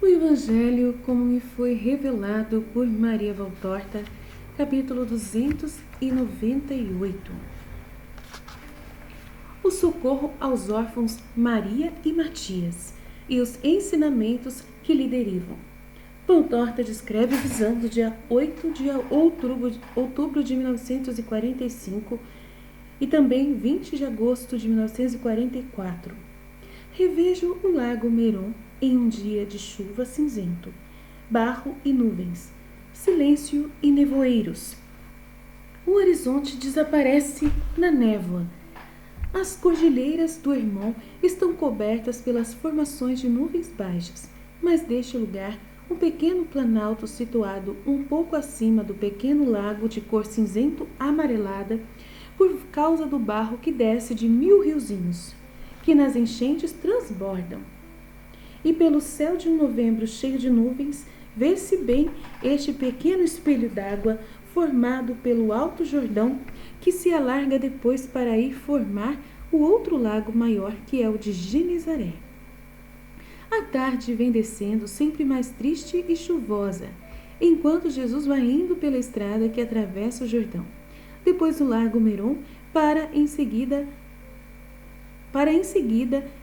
O Evangelho como me foi revelado por Maria Valtorta, capítulo 298. O socorro aos órfãos Maria e Matias e os ensinamentos que lhe derivam. Valtorta descreve a visão do dia 8 de outubro de 1945 e também 20 de agosto de 1944. Revejo o lago Meron em um dia de chuva cinzento, barro e nuvens, silêncio e nevoeiros. O horizonte desaparece na névoa. As cordilheiras do Hermon estão cobertas pelas formações de nuvens baixas, mas deste lugar um pequeno planalto situado um pouco acima do pequeno lago de cor cinzento amarelada por causa do barro que desce de 1000 riozinhos, que nas enchentes transbordam. E pelo céu de um novembro cheio de nuvens, vê-se bem este pequeno espelho d'água formado pelo Alto Jordão, que se alarga depois para ir formar o outro lago maior, que é o de Genezaré. A tarde vem descendo sempre mais triste e chuvosa, enquanto Jesus vai indo pela estrada que atravessa o Jordão. Depois o lago Meron para em seguida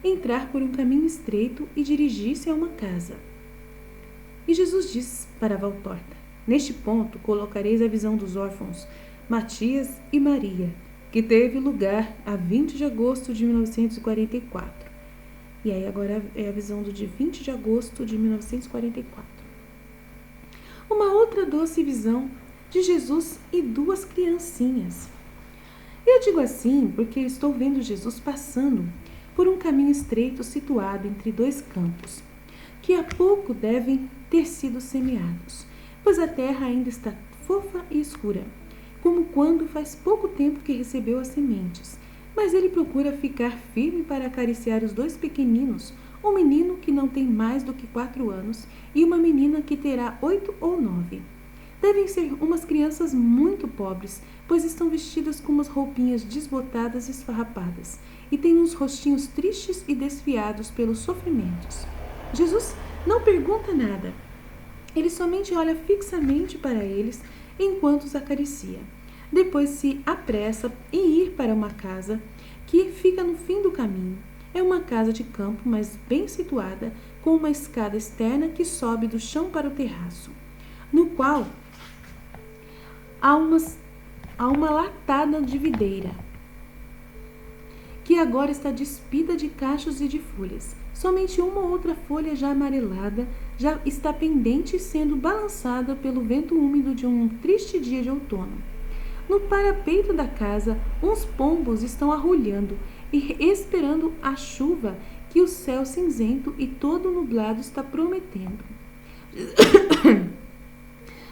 entrar por um caminho estreito e dirigir-se a uma casa. E Jesus diz para Valtorta: neste ponto colocareis a visão dos órfãos Matias e Maria, que teve lugar a 20 de agosto de 1944. E aí agora é a visão do dia 20 de agosto de 1944. Uma outra doce visão de Jesus e duas criancinhas. Eu digo assim porque estou vendo Jesus passando por um caminho estreito situado entre dois campos, que há pouco devem ter sido semeados, pois a terra ainda está fofa e escura, como quando faz pouco tempo que recebeu as sementes. Mas ele procura ficar firme para acariciar os dois pequeninos, um menino que não tem mais do que 4 anos e uma menina que terá 8 ou 9. Devem ser umas crianças muito pobres, pois estão vestidas com umas roupinhas desbotadas e esfarrapadas, e têm uns rostinhos tristes e desfiados pelos sofrimentos. Jesus não pergunta nada. Ele somente olha fixamente para eles enquanto os acaricia. Depois se apressa em ir para uma casa que fica no fim do caminho. É uma casa de campo, mas bem situada, com uma escada externa que sobe do chão para o terraço, no qual há uma latada de videira, que agora está despida de cachos e de folhas. Somente uma ou outra folha já amarelada já está pendente, sendo balançada pelo vento úmido de um triste dia de outono. No parapeito da casa, uns pombos estão arrulhando e esperando a chuva que o céu cinzento e todo nublado está prometendo.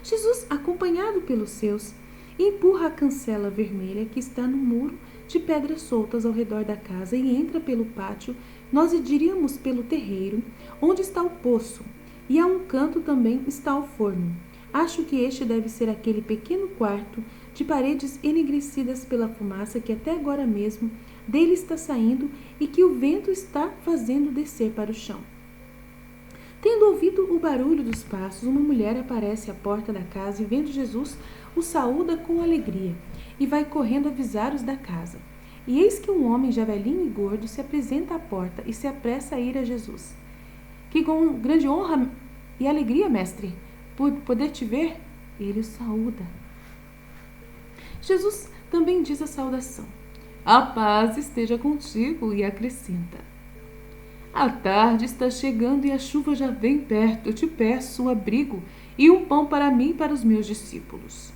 Jesus, acompanhado pelos seus, empurra a cancela vermelha que está no muro de pedras soltas ao redor da casa e entra pelo pátio. Nós diríamos pelo terreiro, onde está o poço, e a um canto também está o forno. Acho que este deve ser aquele pequeno quarto de paredes enegrecidas pela fumaça que até agora mesmo dele está saindo e que o vento está fazendo descer para o chão. Tendo ouvido o barulho dos passos, uma mulher aparece à porta da casa e, vendo Jesus, o saúda com alegria e vai correndo avisar os da casa. E eis que um homem já velhinho e gordo se apresenta à porta e se apressa a ir a Jesus. Que com grande honra e alegria, mestre, por poder te ver, ele o saúda. Jesus também diz a saudação: a paz esteja contigo, e acrescenta: a tarde está chegando e a chuva já vem perto. Eu te peço um abrigo e um pão para mim e para os meus discípulos.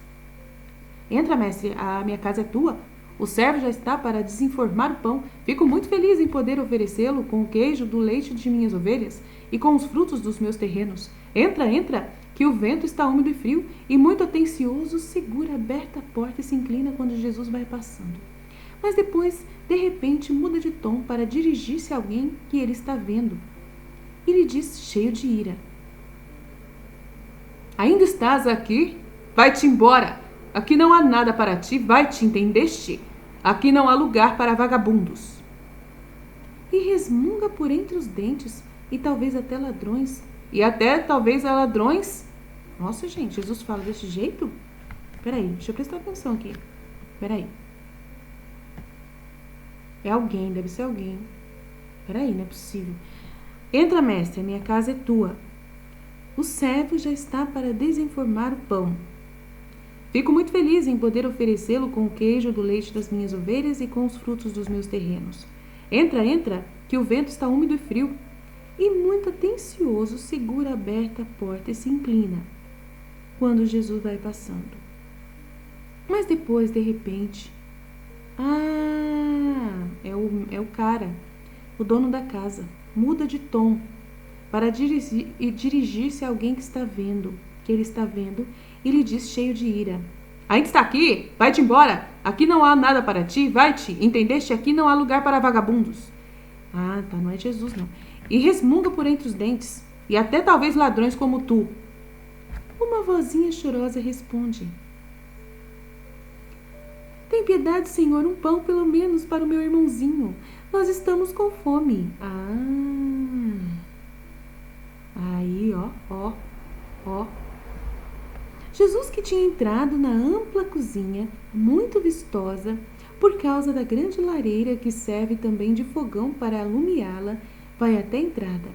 Entra, mestre, a minha casa é tua. O servo já está para desenformar o pão. Fico muito feliz em poder oferecê-lo com o queijo do leite de minhas ovelhas e com os frutos dos meus terrenos. Entra, entra, que o vento está úmido e frio. E muito atencioso, segura aberta a porta e se inclina quando Jesus vai passando. Mas depois, de repente, muda de tom para dirigir-se a alguém que ele está vendo. E lhe diz, cheio de ira: ainda estás aqui? Vai-te embora! Aqui não há nada para ti, vai-te, entendeste? Aqui não há lugar para vagabundos. E resmunga por entre os dentes, e talvez até ladrões, e até talvez a ladrões. Nossa, gente, Jesus fala desse jeito? Peraí, deixa eu prestar atenção aqui. Peraí. É alguém, deve ser alguém. Peraí, não é possível. Entra, mestre, a minha casa é tua. O servo já está para desenformar o pão. Fico muito feliz em poder oferecê-lo com o queijo do leite das minhas ovelhas e com os frutos dos meus terrenos. Entra, entra, que o vento está úmido e frio. E muito atencioso segura aberta a porta e se inclina, quando Jesus vai passando. Mas depois, de repente... é o cara, o dono da casa, muda de tom para dirigir-se a alguém que ele está vendo, e lhe diz cheio de ira: ainda está aqui? Vai-te embora! Aqui não há nada para ti, vai-te! Entendeste? Aqui não há lugar para vagabundos. Ah, tá, não é Jesus, não. E resmunga por entre os dentes, e até talvez ladrões como tu. Uma vozinha chorosa responde: tem piedade, Senhor, um pão pelo menos para o meu irmãozinho. Nós estamos com fome. Aí, ó. Jesus, que tinha entrado na ampla cozinha, muito vistosa, por causa da grande lareira que serve também de fogão para alumiá-la, vai até a entrada.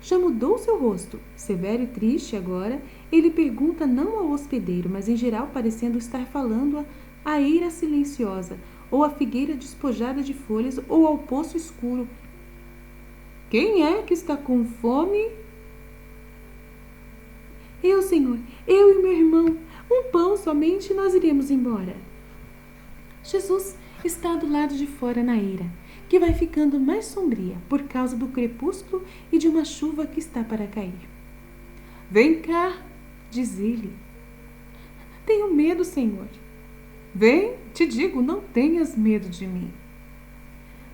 Já mudou seu rosto, severo e triste agora, ele pergunta não ao hospedeiro, mas em geral parecendo estar falando a eira silenciosa, ou a figueira despojada de folhas, ou ao poço escuro: quem é que está com fome? Eu, Senhor, eu e meu irmão, um pão somente e nós iremos embora. Jesus está do lado de fora na eira, que vai ficando mais sombria por causa do crepúsculo e de uma chuva que está para cair. Vem cá, diz ele. Tenho medo, Senhor. Vem, te digo, não tenhas medo de mim.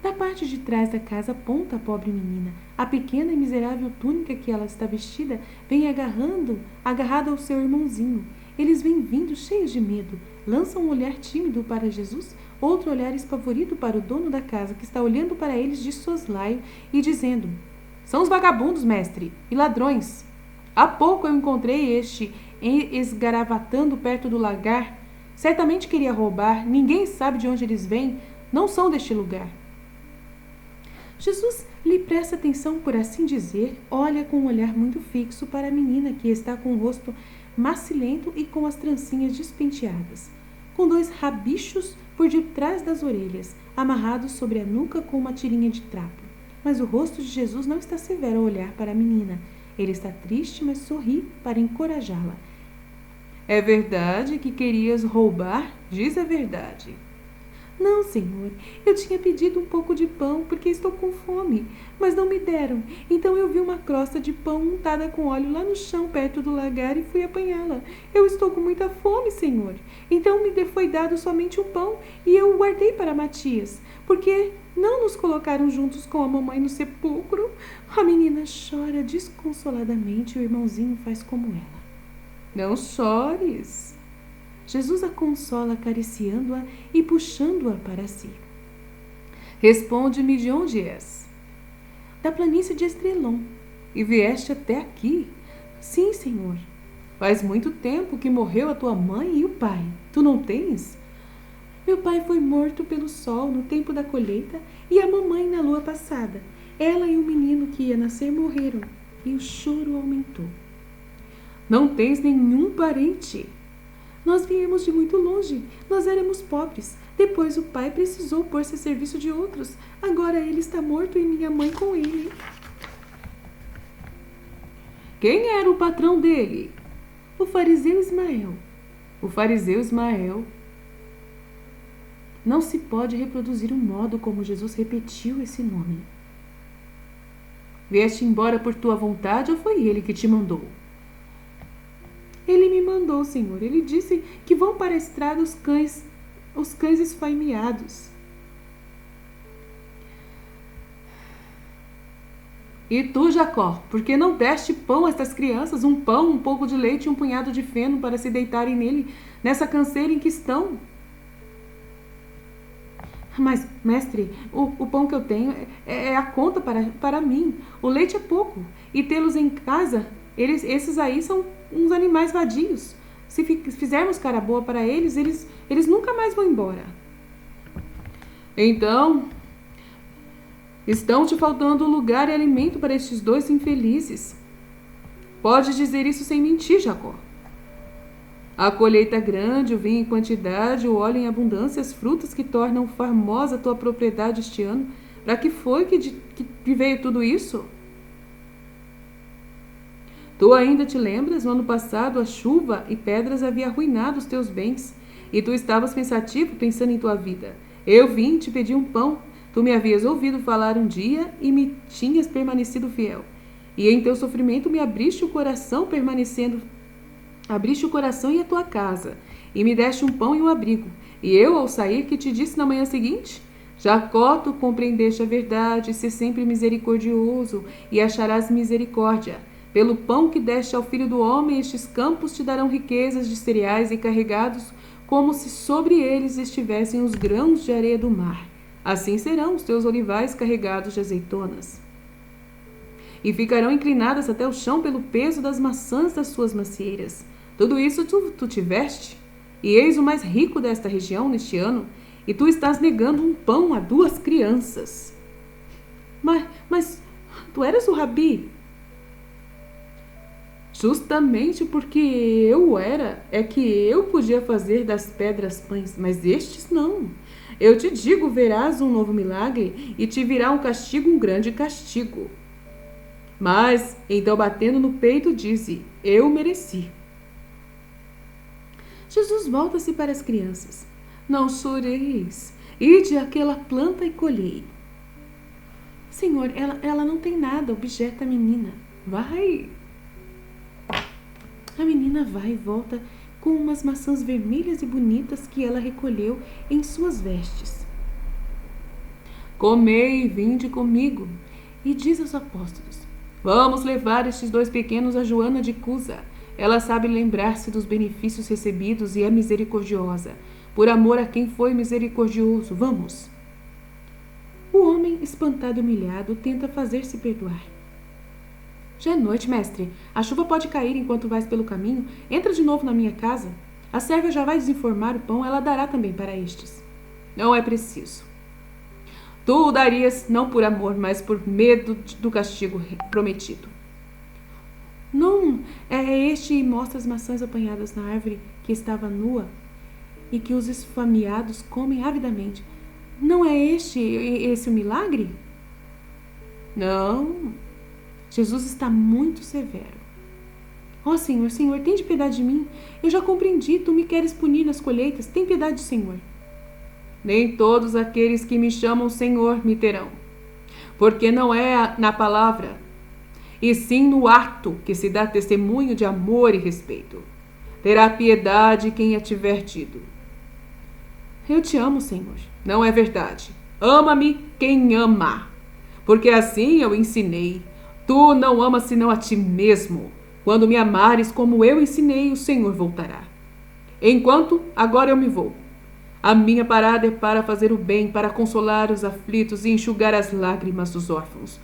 Da parte de trás da casa aponta a pobre menina. A pequena e miserável túnica que ela está vestida vem agarrada ao seu irmãozinho. Eles vêm vindo cheios de medo. Lançam um olhar tímido para Jesus, outro olhar espavorido para o dono da casa, que está olhando para eles de soslaio e dizendo: são os vagabundos, mestre, e ladrões. Há pouco eu encontrei este esgaravatando perto do lagar. Certamente queria roubar. Ninguém sabe de onde eles vêm. Não são deste lugar. Jesus lhe presta atenção, por assim dizer, olha com um olhar muito fixo para a menina, que está com o rosto macilento e com as trancinhas despenteadas, com 2 rabichos por detrás das orelhas, amarrados sobre a nuca com uma tirinha de trapo. Mas o rosto de Jesus não está severo ao olhar para a menina. Ele está triste, mas sorri para encorajá-la. É verdade que querias roubar? Diz a verdade. Não, Senhor, eu tinha pedido um pouco de pão porque estou com fome, mas não me deram. Então eu vi uma crosta de pão untada com óleo lá no chão perto do lagar e fui apanhá-la. Eu estou com muita fome, Senhor. Então me foi dado somente um pão e eu o guardei para Matias, porque não nos colocaram juntos com a mamãe no sepulcro. A menina chora desconsoladamente e o irmãozinho faz como ela. Não chores. Jesus a consola acariciando-a e puxando-a para si. Responde-me de onde és? Da planície de Estrelon. E vieste até aqui? Sim, Senhor. Faz muito tempo que morreu a tua mãe e o pai. Tu não tens? Meu pai foi morto pelo sol no tempo da colheita e a mamãe na lua passada. Ela e o menino que ia nascer morreram e o choro aumentou. Não tens nenhum parente? Nós viemos de muito longe. Nós éramos pobres. Depois o pai precisou pôr-se a serviço de outros. Agora ele está morto e minha mãe com ele. Quem era o patrão dele? O fariseu Ismael. O fariseu Ismael. Não se pode reproduzir o modo como Jesus repetiu esse nome. Vieste embora por tua vontade ou foi ele que te mandou? Ele me mandou, Senhor. Ele disse que vão para a estrada os cães esfaimiados. E tu, Jacó, por que não deste pão a estas crianças? Um pão, um pouco de leite e um punhado de feno para se deitarem nele, nessa canseira em que estão? Mas, mestre, o pão que eu tenho é a conta para mim. O leite é pouco. E tê-los em casa Esses aí são uns animais vadios. Se fizermos cara boa para eles nunca mais vão embora. Então, estão te faltando lugar e alimento para estes 2 infelizes. Pode dizer isso sem mentir, Jacó. A colheita é grande, o vinho em quantidade, o óleo em abundância, as frutas que tornam famosa a tua propriedade este ano. Para que foi que veio tudo isso? Tu ainda te lembras? No ano passado, a chuva e pedras havia arruinado os teus bens, e tu estavas pensativo, pensando em tua vida. Eu vim e te pedi um pão. Tu me havias ouvido falar um dia e me tinhas permanecido fiel. E em teu sofrimento me abriste o coração, abriste o coração e a tua casa, e me deste um pão e um abrigo. E eu, ao sair, que te disse na manhã seguinte? Jacó, tu compreendeste a verdade, se sempre misericordioso, e acharás misericórdia. Pelo pão que deste ao filho do homem, estes campos te darão riquezas de cereais e carregados, como se sobre eles estivessem os grãos de areia do mar. Assim serão os teus olivais carregados de azeitonas. E ficarão inclinadas até o chão pelo peso das maçãs das suas macieiras. Tudo isso tu tiveste, e eis o mais rico desta região neste ano, e tu estás negando um pão a 2 crianças. Mas tu eras o Rabi? Justamente porque eu era, é que eu podia fazer das pedras pães, mas estes não. Eu te digo, verás um novo milagre, e te virá um castigo, um grande castigo. Mas, então batendo no peito, disse, eu mereci. Jesus volta-se para as crianças. Não choreis, ide àquela planta e colhei. Senhor, ela não tem nada, objeta a menina. Vai. A menina vai e volta com umas maçãs vermelhas e bonitas que ela recolheu em suas vestes. Comei e vinde comigo. E diz aos apóstolos, vamos levar estes 2 pequenos a Joana de Cusa. Ela sabe lembrar-se dos benefícios recebidos e é misericordiosa, por amor a quem foi misericordioso. Vamos. O homem, espantado e humilhado, tenta fazer-se perdoar. Já é noite, mestre. A chuva pode cair enquanto vais pelo caminho. Entra de novo na minha casa. A serva já vai desenformar o pão, ela dará também para estes. Não é preciso. Tu o darias não por amor, mas por medo do castigo prometido. Não, é este e mostra as maçãs apanhadas na árvore que estava nua e que os esfomeados comem avidamente. Não é esse o milagre? Não. Jesus está muito severo. Ó Senhor, Senhor, tem de piedade de mim. Eu já compreendi, tu me queres punir nas colheitas. Tem piedade, Senhor. Nem todos aqueles que me chamam Senhor me terão, porque não é na palavra, e sim no ato que se dá testemunho de amor e respeito. Terá piedade quem a tiver tido. Eu te amo, Senhor. Não é verdade. Ama-me quem ama, porque assim eu ensinei. Tu não amas senão a ti mesmo. Quando me amares como eu ensinei, o Senhor voltará. Enquanto agora eu me vou. A minha parada é para fazer o bem, para consolar os aflitos e enxugar as lágrimas dos órfãos.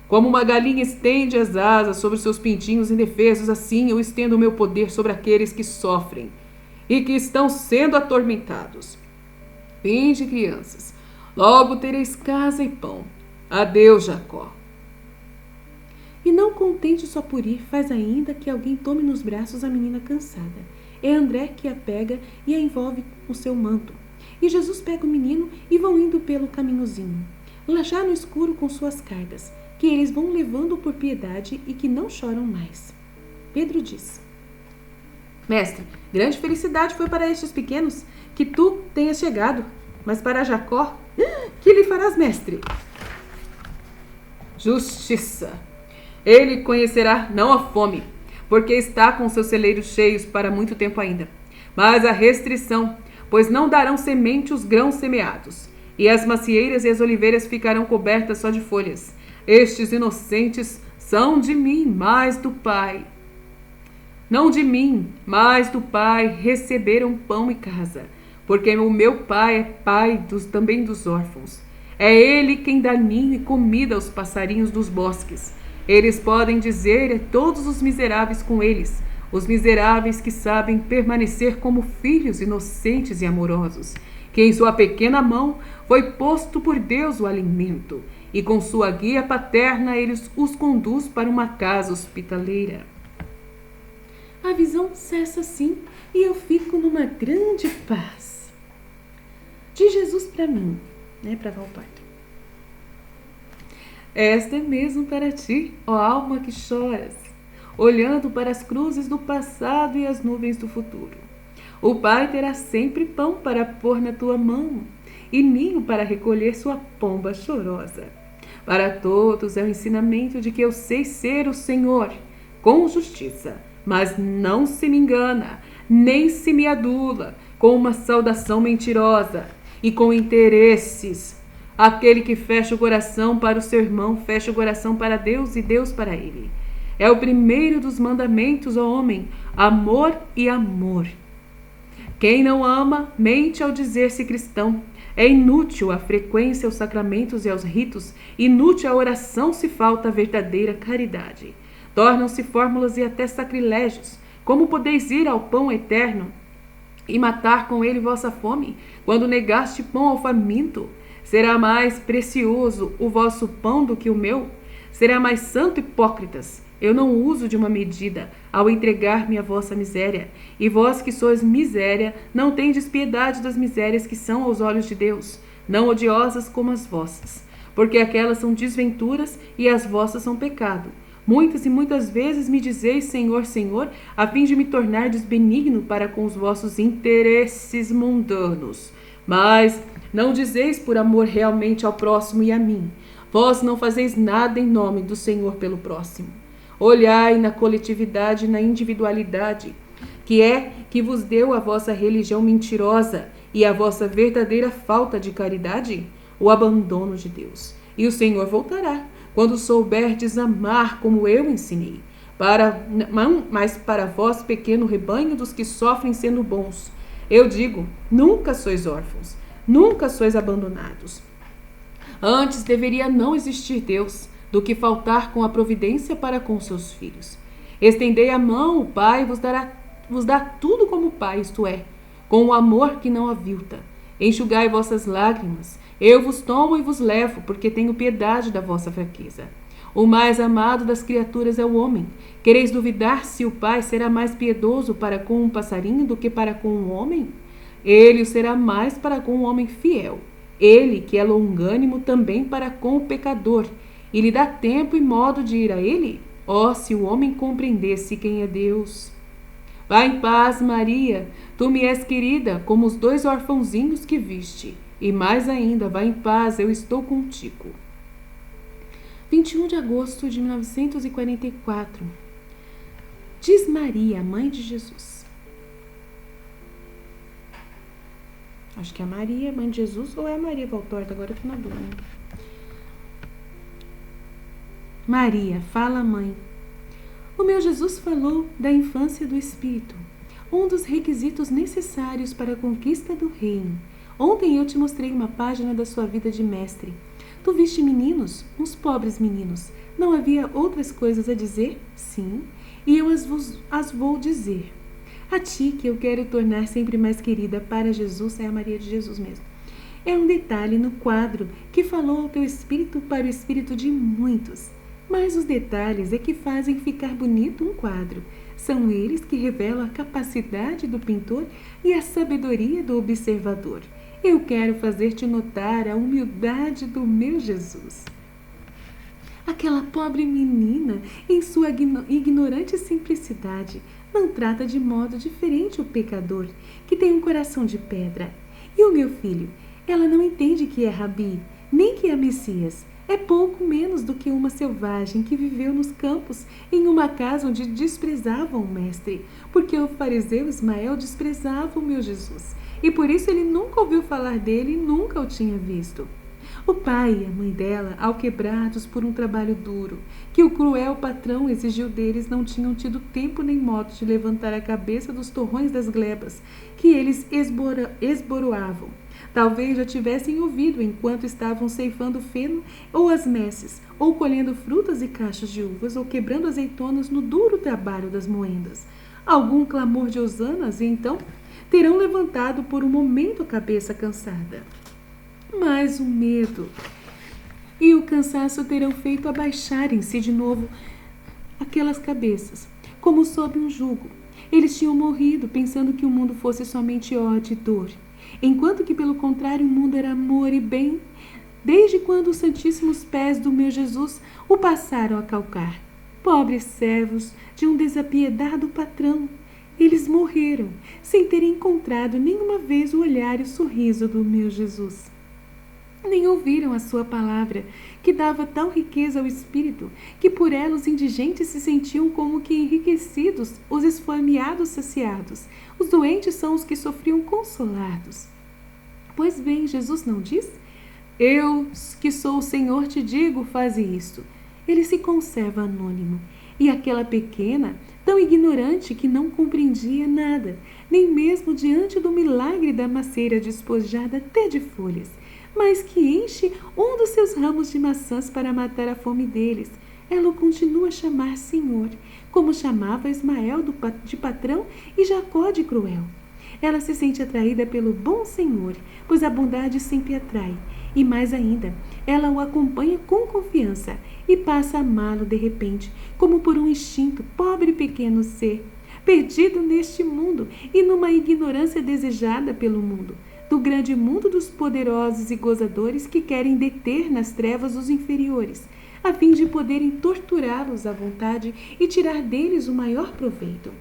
Como uma galinha estende as asas sobre seus pintinhos indefesos, assim eu estendo o meu poder sobre aqueles que sofrem e que estão sendo atormentados. Vinde, crianças, logo tereis casa e pão. Adeus, Jacó. E não contente só por ir, faz ainda que alguém tome nos braços a menina cansada. É André que a pega e a envolve com seu manto. E Jesus pega o menino e vão indo pelo caminhozinho, lá já no escuro com suas cargas, que eles vão levando por piedade e que não choram mais. Pedro diz: Mestre, grande felicidade foi para estes pequenos que tu tenhas chegado, mas para Jacó, que lhe farás, mestre? Justiça. Ele conhecerá não a fome, porque está com seus celeiros cheios para muito tempo ainda, mas a restrição, pois não darão semente os grãos semeados, e as macieiras e as oliveiras ficarão cobertas só de folhas. Estes inocentes são de mim, mas do Pai. Não de mim, mas do Pai, receberam pão e casa, porque o meu Pai é Pai também dos órfãos. É Ele quem dá ninho e comida aos passarinhos dos bosques. Eles podem dizer a todos os miseráveis com eles, os miseráveis que sabem permanecer como filhos inocentes e amorosos, que em sua pequena mão foi posto por Deus o alimento, e com sua guia paterna eles os conduz para uma casa hospitaleira. A visão cessa assim e eu fico numa grande paz. De Jesus para mim, para Valtorta. Esta é mesmo para ti, ó alma que choras, olhando para as cruzes do passado e as nuvens do futuro. O Pai terá sempre pão para pôr na tua mão e ninho para recolher sua pomba chorosa. Para todos é o ensinamento de que eu sei ser o Senhor, com justiça, mas não se me engana, nem se me adula, com uma saudação mentirosa e com interesses. Aquele que fecha o coração para o seu irmão, fecha o coração para Deus e Deus para ele. É o primeiro dos mandamentos, ó homem, amor e amor. Quem não ama, mente ao dizer-se cristão. É inútil a frequência aos sacramentos e aos ritos, inútil a oração se falta a verdadeira caridade. Tornam-se fórmulas e até sacrilégios. Como podeis ir ao pão eterno e matar com ele vossa fome, quando negaste pão ao faminto? Será mais precioso o vosso pão do que o meu? Será mais santo, hipócritas? Eu não uso de uma medida ao entregar-me a vossa miséria. E vós que sois miséria, não tendes piedade das misérias que são aos olhos de Deus, não odiosas como as vossas. Porque aquelas são desventuras e as vossas são pecado. Muitas e muitas vezes me dizeis, Senhor, Senhor, a fim de me tornardes benigno para com os vossos interesses mundanos. Mas não dizeis por amor realmente ao próximo e a mim. Vós não fazeis nada em nome do Senhor pelo próximo. Olhai na coletividade e na individualidade, que é que vos deu a vossa religião mentirosa e a vossa verdadeira falta de caridade, o abandono de Deus. E o Senhor voltará, quando souberdes amar como eu ensinei, mas para vós, pequeno rebanho dos que sofrem sendo bons. Eu digo, nunca sois órfãos, nunca sois abandonados. Antes deveria não existir Deus, do que faltar com a providência para com seus filhos. Estendei a mão, o Pai vos dá tudo como Pai, isto é, com o amor que não avilta. Enxugai vossas lágrimas, eu vos tomo e vos levo, porque tenho piedade da vossa fraqueza. O mais amado das criaturas é o homem. Quereis duvidar se o Pai será mais piedoso para com um passarinho do que para com um homem? Ele o será mais para com um homem fiel. Ele, que é longânimo também para com o pecador, e lhe dá tempo e modo de ir a ele? Oh, se o homem compreendesse quem é Deus! Vá em paz, Maria, tu me és querida, como os 2 orfãozinhos que viste. E mais ainda, vá em paz, eu estou contigo. 21 de agosto de 1944. Diz Maria, mãe de Jesus. Acho que é a Maria, mãe de Jesus, ou é a Maria Valtorta, agora eu tô na dúvida. Maria, fala, mãe. O meu Jesus falou da infância do Espírito, um dos requisitos necessários para a conquista do reino. Ontem eu te mostrei uma página da sua vida de mestre. Tu viste meninos, uns pobres meninos. Não havia outras coisas a dizer? Sim, e eu as vou dizer. A ti, que eu quero tornar sempre mais querida para Jesus, é a Maria de Jesus mesmo. É um detalhe no quadro que falou ao teu espírito para o espírito de muitos. Mas os detalhes é que fazem ficar bonito um quadro. São eles que revelam a capacidade do pintor e a sabedoria do observador. Eu quero fazer-te notar a humildade do meu Jesus. Aquela pobre menina, em sua ignorante simplicidade, não trata de modo diferente o pecador, que tem um coração de pedra. E o meu filho, ela não entende que é Rabi, nem que é Messias. É pouco menos do que uma selvagem que viveu nos campos, em uma casa onde desprezavam o mestre, porque o fariseu Ismael desprezava o meu Jesus, e por isso ele nunca ouviu falar dele e nunca o tinha visto. O pai e a mãe dela, alquebrados por um trabalho duro, que o cruel patrão exigiu deles, não tinham tido tempo nem modo de levantar a cabeça dos torrões das glebas que eles esboroavam. Talvez já tivessem ouvido enquanto estavam ceifando feno ou as messes, ou colhendo frutas e cachos de uvas, ou quebrando azeitonas no duro trabalho das moendas. Algum clamor de hosanas, e então terão levantado por um momento a cabeça cansada. Mas o medo e o cansaço terão feito abaixarem-se de novo aquelas cabeças, como sob um jugo. Eles tinham morrido pensando que o mundo fosse somente ódio e dor, enquanto que, pelo contrário, o mundo era amor e bem, desde quando os santíssimos pés do meu Jesus o passaram a calcar. Pobres servos de um desapiedado patrão, eles morreram, sem terem encontrado nenhuma vez o olhar e o sorriso do meu Jesus. Nem ouviram a sua palavra, que dava tal riqueza ao espírito, que por ela os indigentes se sentiam como que enriquecidos, os esfomeados saciados, os doentes são os que sofriam consolados. Pois bem, Jesus não diz? Eu, que sou o Senhor, te digo, faze isto. Ele se conserva anônimo. E aquela pequena, tão ignorante que não compreendia nada, nem mesmo diante do milagre da macieira despojada até de folhas, mas que enche um dos seus ramos de maçãs para matar a fome deles, ela o continua a chamar Senhor, como chamava Ismael de patrão e Jacó de cruel. Ela se sente atraída pelo bom Senhor, pois a bondade sempre atrai, e mais ainda, ela o acompanha com confiança e passa a amá-lo de repente, como por um instinto, pobre e pequeno ser, perdido neste mundo e numa ignorância desejada pelo mundo, do grande mundo dos poderosos e gozadores que querem deter nas trevas os inferiores, a fim de poderem torturá-los à vontade e tirar deles o maior proveito.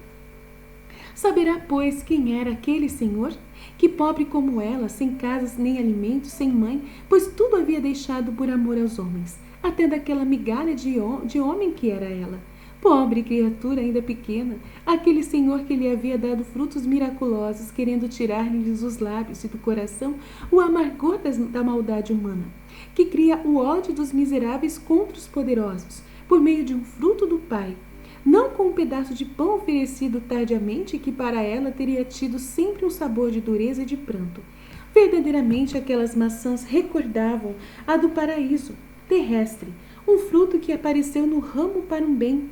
Saberá, pois, quem era aquele senhor? Que pobre como ela, sem casas nem alimentos, sem mãe, pois tudo havia deixado por amor aos homens, até daquela migalha de homem que era ela. Pobre criatura ainda pequena, aquele senhor que lhe havia dado frutos miraculosos, querendo tirar-lhes dos lábios e do coração o amargor da maldade humana, que cria o ódio dos miseráveis contra os poderosos, por meio de um fruto do Pai, não com um pedaço de pão oferecido tardiamente, que para ela teria tido sempre um sabor de dureza e de pranto. Verdadeiramente aquelas maçãs recordavam a do paraíso terrestre, um fruto que apareceu no ramo para um bem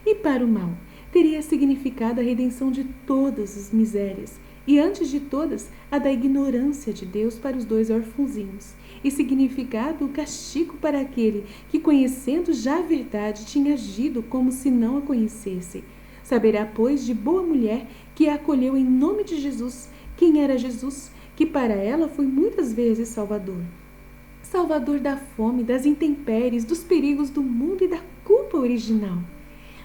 e para o mal. Teria significado a redenção de todas as misérias, e antes de todas, a da ignorância de Deus para os dois orfãozinhos, e significado o castigo para aquele que, conhecendo já a verdade, tinha agido como se não a conhecesse. Saberá, pois, de boa mulher que a acolheu em nome de Jesus, quem era Jesus, que para ela foi muitas vezes Salvador. Salvador da fome, das intempéries, dos perigos do mundo e da culpa original.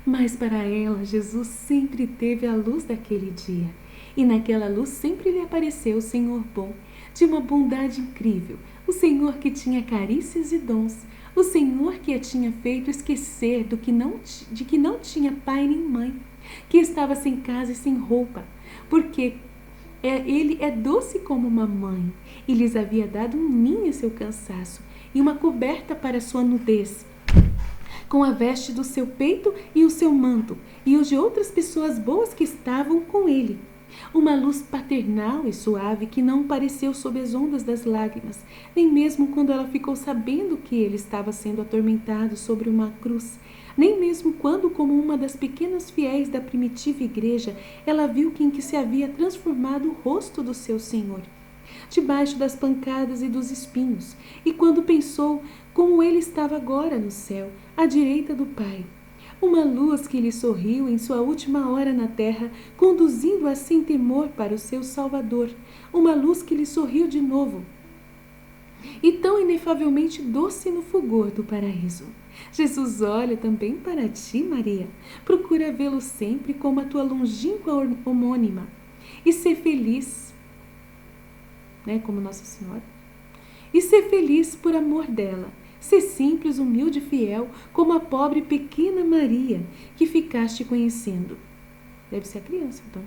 Mas para ela, Jesus sempre teve a luz daquele dia, e naquela luz sempre lhe apareceu o Senhor bom, de uma bondade incrível, o Senhor que tinha carícias e dons, o Senhor que a tinha feito esquecer de que não tinha pai nem mãe, que estava sem casa e sem roupa, porque ele é doce como uma mãe, e lhes havia dado um ninho a seu cansaço e uma coberta para sua nudez, com a veste do seu peito e o seu manto, e os de outras pessoas boas que estavam com ele. Uma luz paternal e suave que não pareceu sob as ondas das lágrimas, nem mesmo quando ela ficou sabendo que ele estava sendo atormentado sobre uma cruz, nem mesmo quando, como uma das pequenas fiéis da primitiva igreja, ela viu em que se havia transformado o rosto do seu Senhor, debaixo das pancadas e dos espinhos, e quando pensou como ele estava agora no céu, à direita do Pai. Uma luz que lhe sorriu em sua última hora na terra, conduzindo-a sem temor para o seu Salvador. Uma luz que lhe sorriu de novo, e tão inefavelmente doce no fulgor do paraíso. Jesus olha também para ti, Maria. Procura vê-lo sempre como a tua longínqua homônima, e ser feliz, como Nossa Senhora, e ser feliz por amor dela. Ser simples, humilde e fiel, como a pobre pequena Maria que ficaste conhecendo. Deve ser a criança, então.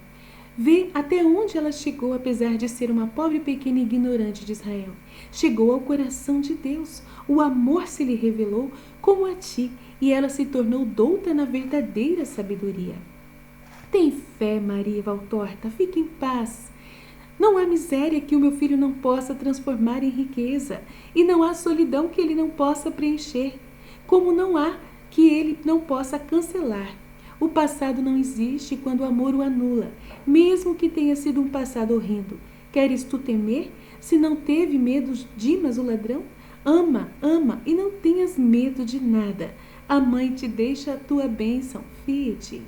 Vê até onde ela chegou, apesar de ser uma pobre pequena ignorante de Israel. Chegou ao coração de Deus. O amor se lhe revelou como a ti, e ela se tornou douta na verdadeira sabedoria. Tem fé, Maria Valtorta, fique em paz. Não há miséria que o meu filho não possa transformar em riqueza, e não há solidão que ele não possa preencher, como não há que ele não possa cancelar. O passado não existe quando o amor o anula, mesmo que tenha sido um passado horrendo. Queres tu temer, se não teve medo de Dimas, o ladrão? Ama, ama, e não tenhas medo de nada. A mãe te deixa a tua bênção, fie-te.